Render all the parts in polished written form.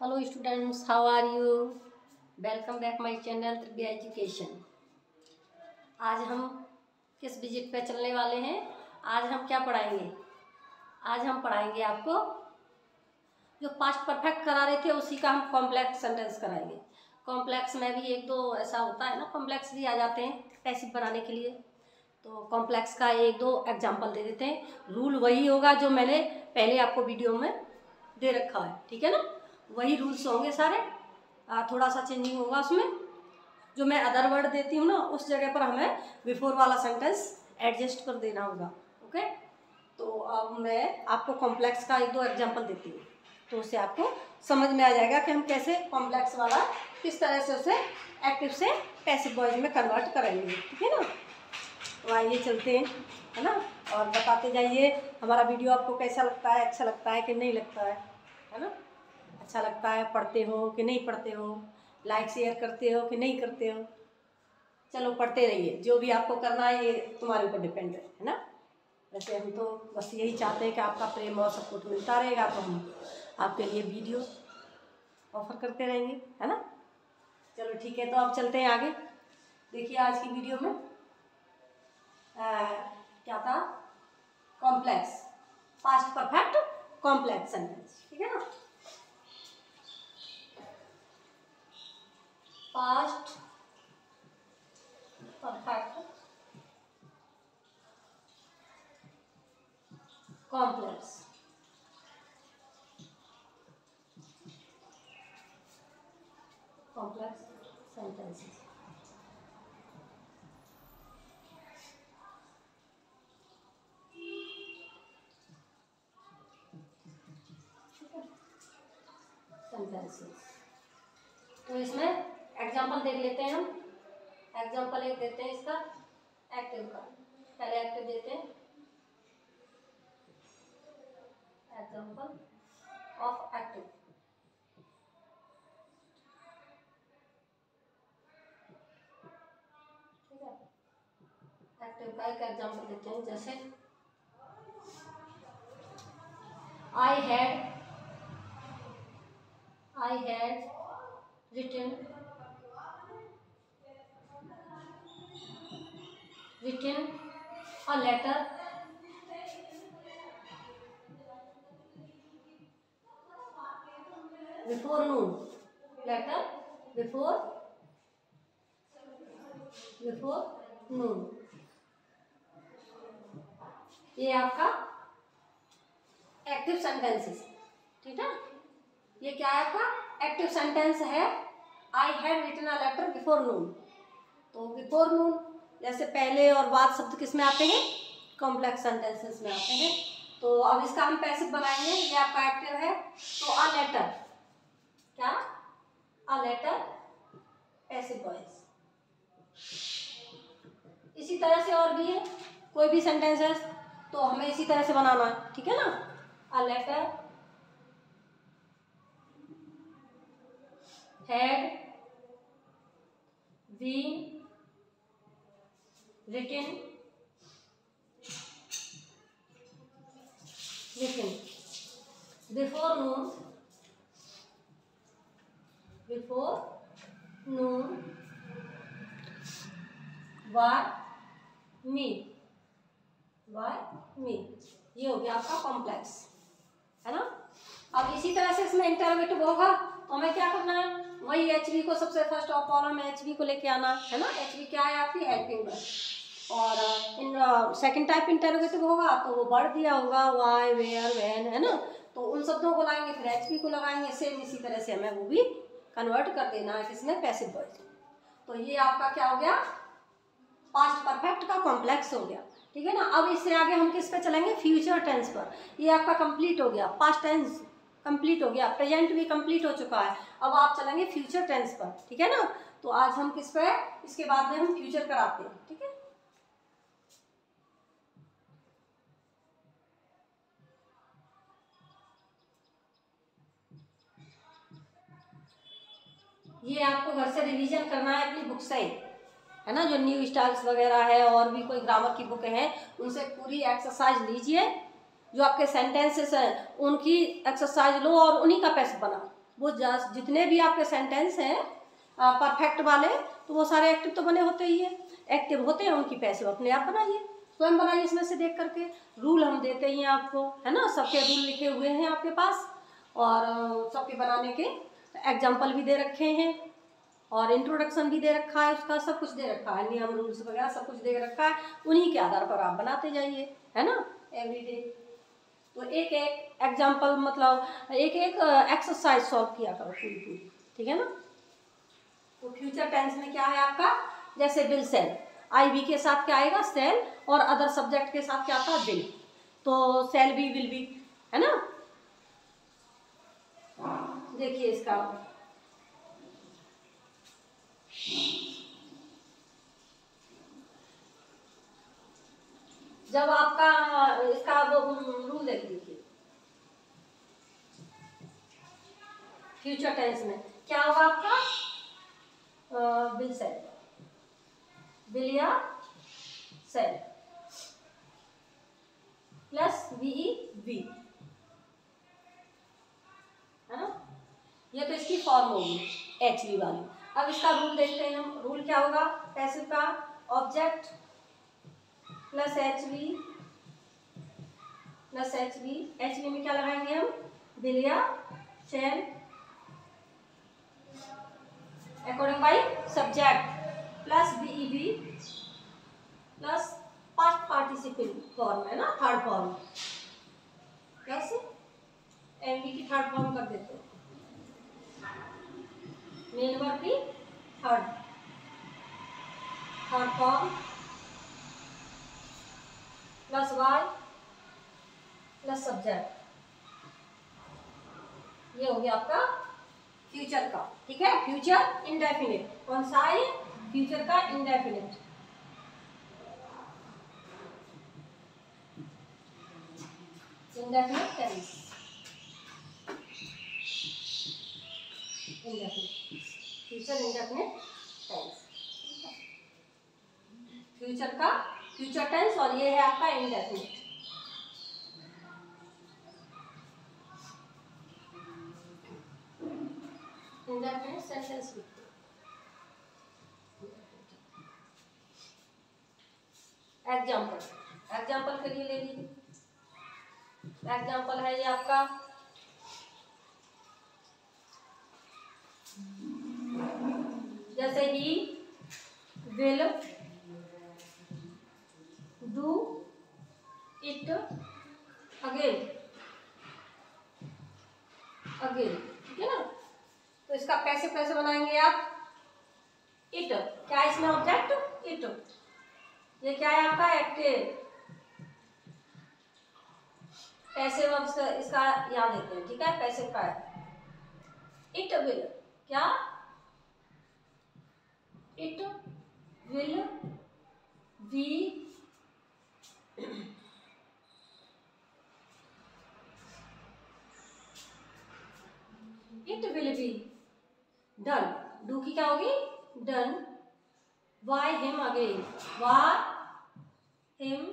Hello students, how are you? Welcome back my channel Trivya education. आज हम किस visit पे चलने वाले हैं? आज हम क्या पढ़ाएंगे? आज हम पढ़ाएंगे आपको जो पास्ट परफेक्ट करा रहे थे उसी का हम कॉम्प्लेक्स सेंटेंस कराएंगे। कॉम्प्लेक्स में भी एक दो ऐसा होता है ना, कॉम्प्लेक्स भी आ जाते हैं पैसिव बनाने के लिए। तो कॉम्प्लेक्स का एक दो एग्जाम्पल दे देते हैं। रूल वही होगा जो मैंने पहले आपको वीडियो में दे रखा है, ठीक है ना? वही रूल्स होंगे सारे, थोड़ा सा चेंजिंग होगा उसमें। जो मैं अदर वर्ड देती हूँ ना, उस जगह पर हमें बिफोर वाला सेंटेंस एडजस्ट कर देना होगा। ओके, तो अब मैं आपको कॉम्प्लेक्स का एक दो एग्जाम्पल देती हूँ, तो उससे आपको समझ में आ जाएगा कि हम कैसे कॉम्प्लेक्स वाला किस तरह से उसे एक्टिव से पैसिव वॉइस में कन्वर्ट करेंगे, ठीक है ना? तो आइए चलते हैं, है ना? और बताते जाइए हमारा वीडियो आपको कैसा लगता है, अच्छा लगता है कि नहीं लगता है ना? अच्छा लगता है, पढ़ते हो कि नहीं पढ़ते हो, लाइक शेयर करते हो कि नहीं करते हो? चलो पढ़ते रहिए, जो भी आपको करना है ये तुम्हारे ऊपर डिपेंड है ना? वैसे हम तो बस यही चाहते हैं कि आपका प्रेम और सपोर्ट मिलता रहेगा, तो हम आपके लिए वीडियो ऑफर करते रहेंगे, है ना? चलो ठीक है, तो अब चलते हैं आगे। देखिए आज की वीडियो में क्या था? Complex, past perfect complex sentence, ठीक है ना? Past perfect complex sentences. Sentences, तो इसमें एग्जांपल देख लेते हैं हम। एग्जांपल एक देते हैं इसका एक्टिव का। पहले एक्टिव देते हैं, एग्जांपल ऑफ एक्टिव। ठीक है, एक्टिव का एक एग्जांपल देते हैं, जैसे I had written a letter before noon. Letter before noon. ये आपका एक्टिव सेंटेंसेस, ठीक है? ये क्या है आपका एक्टिव सेंटेंस है। I had written a letter before noon. तो बिफोर नून जैसे पहले और बाद शब्द किस में आते हैं? कॉम्प्लेक्स सेंटेंसेस में आते हैं। तो अब इसका हम पैसिव बनाएंगे। ये आपका एक्टिव है, तो अ लेटर, क्या? A letter passive voice. इसी तरह से और भी है, कोई भी सेंटेंस है तो हमें इसी तरह से बनाना है, ठीक है ना? A letter had been written before noon by me। ये हो गया आपका कॉम्प्लेक्स, है ना? अब इसी तरह से इसमें इंटरोगेटिव होगा, तो हमें क्या करना है? वही एचवी को सबसे फर्स्ट ऑफ कॉलम में एचवी को लेके आना है ना? एचवी क्या है? आपकी हेल्पिंग वर्ब। और इन सेकंड टाइप इंटरोगेटिव होगा तो वो वर्ड दिया होगा, वाई, वेयर, व्हेन, है ना? तो उन शब्दों को लाएंगे, फिर एचवी को लगाएंगे। सेम इसी तरह से हमें वो भी कन्वर्ट कर देना है किसमें? Passive voice. तो ये आपका क्या हो गया? पास्ट परफेक्ट का कॉम्प्लेक्स हो गया, ठीक है ना? अब इससे आगे हम किस पे चलेंगे? फ्यूचर टेंस पर। ये आपका कंप्लीट हो गया, पास्ट टेंस कंप्लीट हो गया, प्रेजेंट भी कंप्लीट हो चुका है। अब आप चलेंगे फ्यूचर टेंस पर, ठीक है ना? तो आज हम किस पे, इसके बाद में हम फ्यूचर कराते हैं, ठीक है? ये आपको घर से रिवीजन करना है अपनी बुक से, है ना? जो न्यू स्टाइल्स वगैरह है और भी कोई ग्रामर की बुक है, उनसे पूरी एक्सरसाइज लीजिए। जो आपके सेंटेंसेस हैं उनकी एक्सरसाइज लो और उन्हीं का पैसिव बनाओ, वो जितने भी आपके सेंटेंस हैं परफेक्ट वाले, तो वो सारे एक्टिव तो बने होते ही है, एक्टिव होते हैं, उनकी पैसिव अपने आप बनाइए, स्वयं बनाइए इसमें से देख करके। रूल हम देते ही हैं आपको, है ना, सबके रूल लिखे हुए हैं आपके पास, और सबके बनाने के एग्जाम्पल भी दे रखे हैं, और इंट्रोडक्शन भी दे रखा है उसका, सब कुछ दे रखा है, नियम रूल्स वगैरह सब कुछ दे रखा है, उन्हीं के आधार पर आप बनाते जाइए, है ना, एवरीडे। तो एक एक एग्जाम्पल, मतलब एक एक एक्सरसाइज सॉल्व किया करो पूरी पूरी, ठीक है ना। तो फ्यूचर टेंस में क्या है आपका, जैसे विल सेल, आई बी के साथ क्या आएगा, सेल, और अदर सब्जेक्ट के साथ क्या आता है, विल, तो सेल भी, विल भी, है ना। देखिए इसका, जब आपका इसका वो रूल देख लीजिए, फ्यूचर टेंस में क्या होगा आपका, विल सेल, विल या सेल प्लस वी, वी, है ना, ये तो इसकी फॉर्म होगी एच वी वाली। अब इसका रूल देखते हैं हम, रूल क्या होगा पैसिव का, object plus H V plus H V, H V में क्या लगाएंगे हम, विल या shall, according by subject, plus B B plus past participle form, है ना, थर्ड फॉर्म, कैसे एमवी की थर्ड फॉर्म कर देते हैं, मेन वर्ब की third form, plus by plus subject, ये हो गया आपका फ्यूचर का, ठीक है। फ्यूचर इंडेफिनिट, कौन सा है, फ्यूचर का indefinite, indefinite tense, indefinite, future indefinite tense, future का फ्यूचर टेंस, और ये है आपका इंडेफिनिट। इंडेफिनिट सेंटेंस लिखते हैं। एग्जाम्पल के लिए ले लीजिए, एग्जाम्पल है ये आपका, जैसे he will do it again, ठीक है ना। तो इसका कैसे बनाएंगे आप, इट, क्या है इसमें ऑब्जेक्ट, इट, ये क्या है आपका एक्टिव, पैसिव इसका याद देते हैं, ठीक है, पैसिव का है, इट विल, क्या, it will be it will be done, do की क्या होगी, done, by him again, by him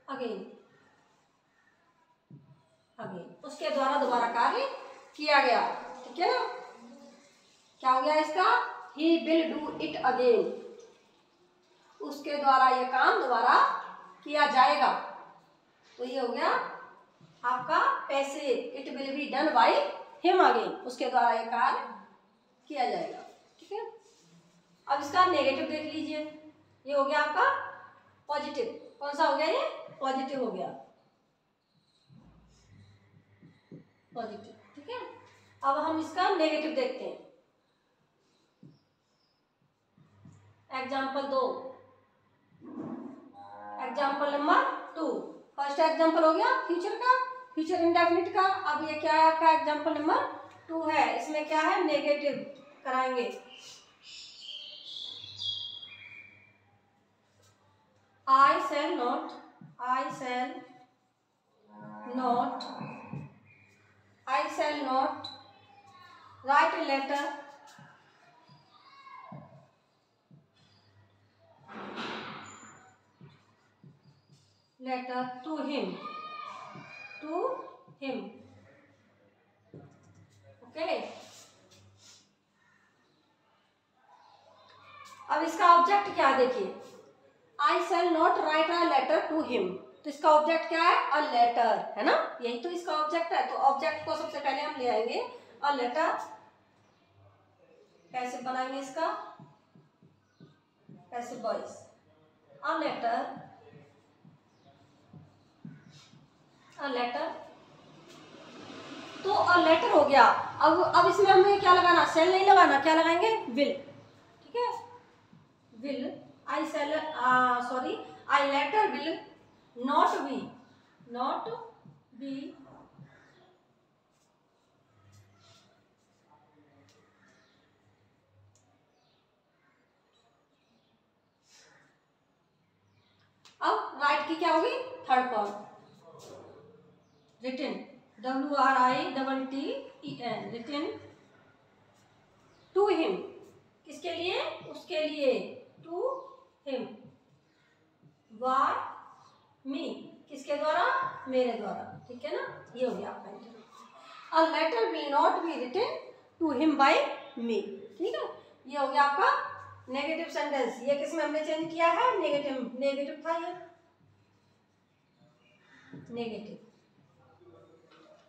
again, उसके द्वारा दोबारा कार्य किया गया, ठीक है ना। क्या हो गया इसका, he will do it again, उसके द्वारा ये काम दोबारा किया जाएगा, तो ये हो गया आपका passive, it will be done by him again, उसके द्वारा ये कार्य किया जाएगा, ठीक है। अब इसका नेगेटिव देख लीजिए, ये हो गया आपका पॉजिटिव, कौन सा हो गया, ये पॉजिटिव हो गया, पॉजिटिव, ठीक है। अब हम इसका नेगेटिव देखते हैं, example 2, example number 2, first example हो गया फ्यूचर का, फ्यूचर इंडेफिनिट का। अब ये क्या है आपका एग्जाम्पल नंबर 2 है, इसमें क्या है नेगेटिव कराएंगे, I shall not write a letter to him क्या है देखिए, I shall not write a letter to him. तो इसका ऑब्जेक्ट क्या है? अ लेटर, है ना, यही तो इसका ऑब्जेक्ट है। तो ऑब्जेक्ट को सबसे पहले हम ले आएंगे अ लेटर। कैसे बनाएंगे इसका? कैसे boys? A letter, a letter. तो अ लेटर हो गया। अब इसमें हमें क्या लगाना? सेल नहीं लगाना, क्या लगाएंगे? विल। ठीक है, will. I shall, sorry, I letter will not be, not be अब राइट की क्या होगी? Third form, written, WRITTEN, written to him. किसके लिए? उसके लिए, टू हिम। बाय मी, किसके द्वारा? मेरे द्वारा। ठीक है ना, ये हो गया आपका interview. A letter will not be written to him by me. ठीक है, ये हो गया आपका नेगेटिव सेंटेंस। ये किसमें हमने चेंज किया है? नेगेटिव, नेगेटिव था ये, नेगेटिव,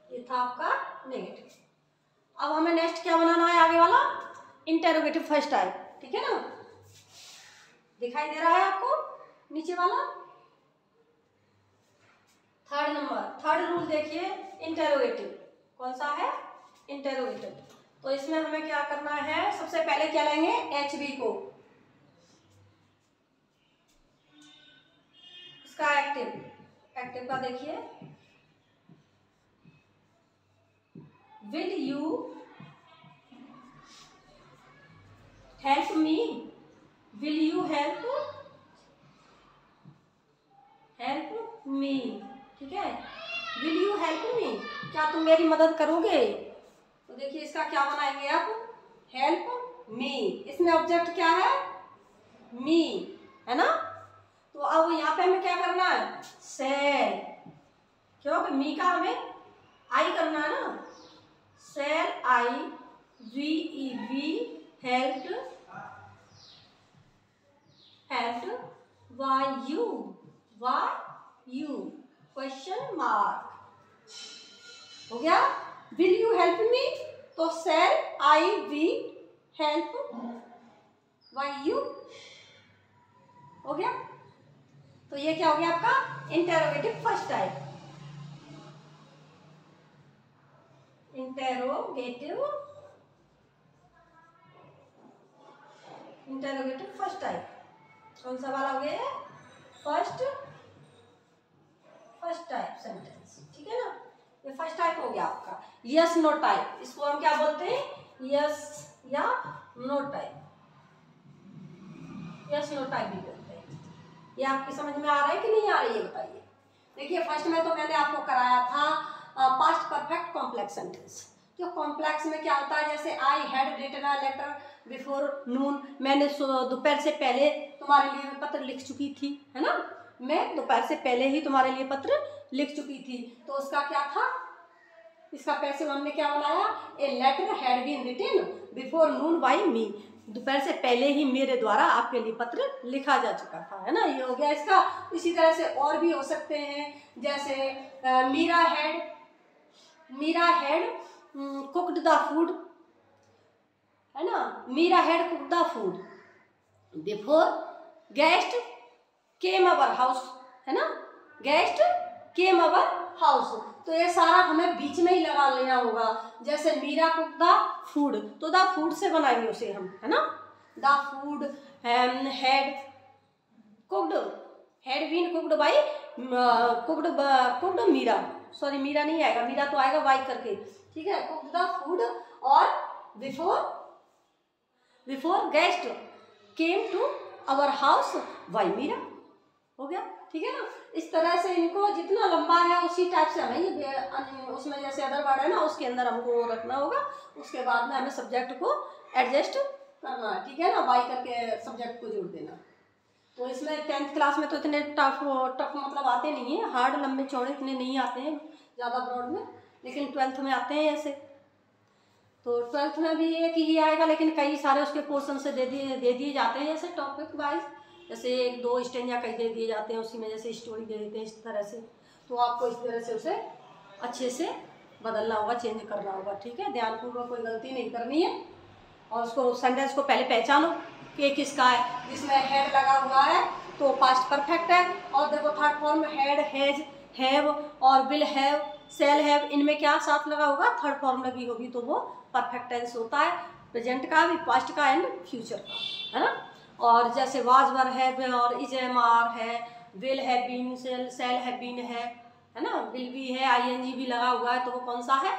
ये था आपका नेगेटिव। अब हमें नेक्स्ट क्या बनाना है? आगे वाला इंटेरोगेटिव फर्स्ट टाइप। ठीक है ना, दिखाई दे रहा है आपको नीचे वाला? थर्ड नंबर, थर्ड रूल देखिए, इंटेरोगेटिव। कौन सा है? इंटेरोगेटिव। तो इसमें हमें क्या करना है? सबसे पहले क्या लेंगे? HB को, इसका एक्टिव, एक्टिव का देखिए, will you help me, will you help, help me. ठीक है, विल यू हेल्प मी, क्या तुम मेरी मदद करोगे? तो देखिए इसका क्या बनाएंगे आप? Help me. इसमें ऑब्जेक्ट क्या है? मी, है ना। तो अब यहाँ पे हमें क्या करना है? सेल, क्योंकि मी का हमें आई करना है ना। Shall I V help, help by you, by you question mark. हो गया, विल यू हेल्प मी, तो shall I V help by you. हो गया, तो ये क्या हो गया आपका? Interrogative first type, interrogative, interrogative first type. कौन सा वाला हो गया? First, first type sentence. ठीक है ना, ये फर्स्ट टाइप हो गया आपका। यस नो टाइप, इसको हम क्या बोलते हैं? यस या no type, yes no type भी बोलते हैं। ये आपकी समझ में आ रहा है कि नहीं आ रही है? बताइए। देखिए फर्स्ट में तो मैंने आपको कराया था पास्ट परफेक्ट कॉम्प्लेक्स सेंटेंस। जो कॉम्प्लेक्स में क्या होता है? जैसे I had written a letter before noon, मैंने दोपहर से पहले तुम्हारे लिए पत्र लिख चुकी थी, है ना। मैं दोपहर से पहले ही तुम्हारे लिए पत्र लिख चुकी थी। तो उसका क्या था? इसका पैसिव हमने क्या बनाया? A letter had been written before noon by me, दोपहर से पहले ही मेरे द्वारा आपके लिए पत्र लिखा जा चुका था, है ना। ये हो गया इसका। इसी तरह से और भी हो सकते हैं, जैसे Meera had cooked the food, है ना। Meera had cooked the food before guest came our house, है ना। गेस्ट केम अवर हाउस, तो ये सारा हमें बीच में ही लगा लेना होगा। जैसे मीरा कुक द फूड, तो द फूड से बनाएंगे उसे हम, है ना। The food had cooked, had been cooked by cooked Meera, sorry Meera नहीं आएगा, मीरा तो आएगा वाई करके। ठीक है, कुक्ड द फूड और before guest came to our house by Meera. हो गया, ठीक है ना। इस तरह से इनको जितना लंबा है उसी टाइप से हमें ये उसमें जैसे अदर वर्ड है ना, उसके अंदर हमको रखना होगा। उसके बाद में हमें सब्जेक्ट को एडजस्ट करना है, ठीक है ना, बाई करके सब्जेक्ट को जोड़ देना। तो इसमें 10th क्लास में तो इतने टफ मतलब आते नहीं हैं, हार्ड लंबे चौड़े इतने नहीं आते हैं ज़्यादा ब्रॉड में, लेकिन 12th में आते हैं ऐसे। तो 12th में भी एक ही आएगा, लेकिन कई सारे उसके पोर्शन से दे दिए जाते हैं ऐसे टॉपिक वाइज। जैसे एक दो स्टेंजा कहीं दे दिए जाते हैं, उसी में जैसे स्टोरी दे देते हैं इस तरह से, तो आपको इस तरह से उसे अच्छे से बदलना होगा, चेंज करना होगा। ठीक है, ध्यानपूर्वक, कोई गलती नहीं करनी है। और उसको सेंटेंस को पहले पहचानो कि किसका है। जिसमें हेड लगा हुआ है तो पास्ट परफेक्ट है। और देखो थर्ड फॉर्म में हेड, हैज, हैव और विल हैव, शैल हैव, इनमें क्या साथ लगा होगा, थर्ड फॉर्म लगी होगी, तो वो परफेक्ट टेंस होता है। प्रेजेंट का भी, पास्ट का एंड फ्यूचर का, है ना। और जैसे वाज, वर, हैव और इज, एम, आर है, will have been, shall have been है ना, विल भी है, आईएनजी भी लगा हुआ है, तो वो कौन सा है,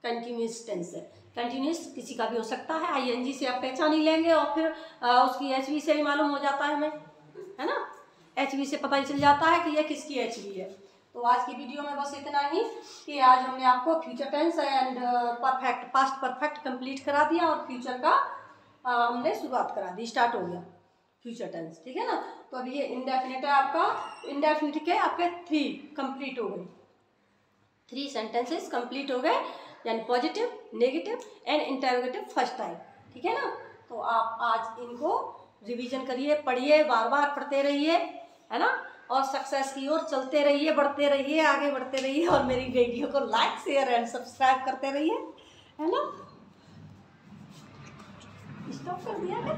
कंटिन्यूस टेंस है। कंटिन्यूस किसी का भी हो सकता है, आईएनजी से आप पहचान ही लेंगे और फिर उसकी एचवी से ही मालूम हो जाता है हमें, है ना। एचवी से पता ही चल जाता है कि ये किसकी एचवी है। तो आज की वीडियो में बस इतना ही कि आज हमने आपको future tense and perfect, past perfect complete करा दिया और फ्यूचर का हमने शुरुआत करा दी, स्टार्ट हो गया फ्यूचर टेंस। ठीक है ना। तो अभी ये इंडेफिनिट है आपका, इंडेफिनिट के आपके 3 कंप्लीट हो गए, 3 सेंटेंसेस कंप्लीट हो गए, यानी positive, negative and interrogative first type. ठीक है ना। तो आप आज इनको रिवीजन करिए, पढ़िए, बार बार पढ़ते रहिए, है ना। और सक्सेस की ओर चलते रहिए, बढ़ते रहिए, आगे बढ़ते रहिए। और मेरी वीडियो को लाइक, शेयर एंड सब्सक्राइब करते रहिए, है ना। स्टॉप कर दिया है।